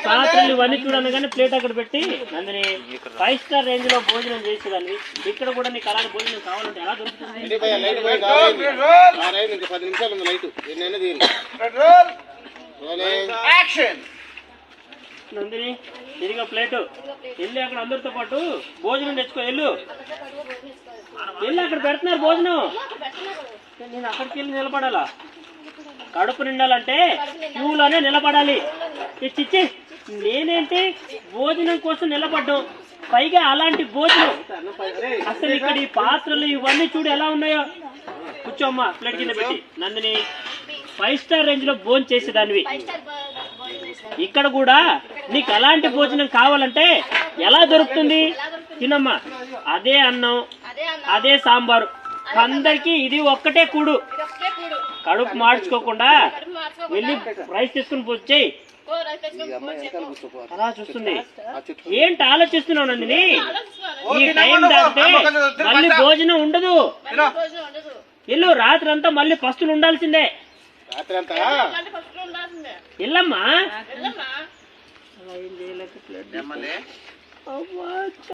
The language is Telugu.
పాత్రలు ఇవన్నీ చూడగానే ప్లేట్ అక్కడ పెట్టి నందిని 5 స్టార్ రేంజ్ లో భోజనం చేసేదాన్ని. ఇక్కడ కూడా నీకు అలాంటి భోజనం కావాలంటే ఎలా దొరుకుతుంది? నందిని తిరిగి ప్లేట్ వెళ్ళి అక్కడ అందరితో పాటు భోజనం తెచ్చుకో. వెళ్ళి అక్కడ పెడుతున్నారు భోజనం. నేను అక్కడికి వెళ్ళి నిలబడాలా? కడుపు నిండాలంటే క్యూలోనే నిలబడాలి. చిచ్చి నేనేంటి భోజనం కోసం నిలబడ్డాం, పైగా అలాంటి భోజనం. అసలు ఇక్కడ ఈ పాత్రలు ఇవన్నీ చూడు ఎలా ఉన్నాయో. కూర్చోమ్మా ప్లేట్ కింద పెట్టి. నందిని 5 స్టార్ రేంజ్ లో భోజనం చేసేదానివి. ఇక్కడ కూడా నీకు అలాంటి భోజనం కావాలంటే ఎలా దొరుకుతుంది? తినమ్మా. అదే అన్నం, అదే సాంబారు, అందరికి ఇది ఒక్కటే కూడు. కడుపు మార్చుకోకుండా వెళ్ళి రైస్ తీసుకుని వచ్చేయి. అలా చూస్తుంది. ఏంటి ఆలోచిస్తున్నావు నందిని? ఈ టైం దాటితే మళ్ళీ భోజనం ఉండదు. ఇల్లు రాత్రి అంతా మళ్ళీ పస్తులు ఉండాల్సిందే. ఇల్లమ్మా.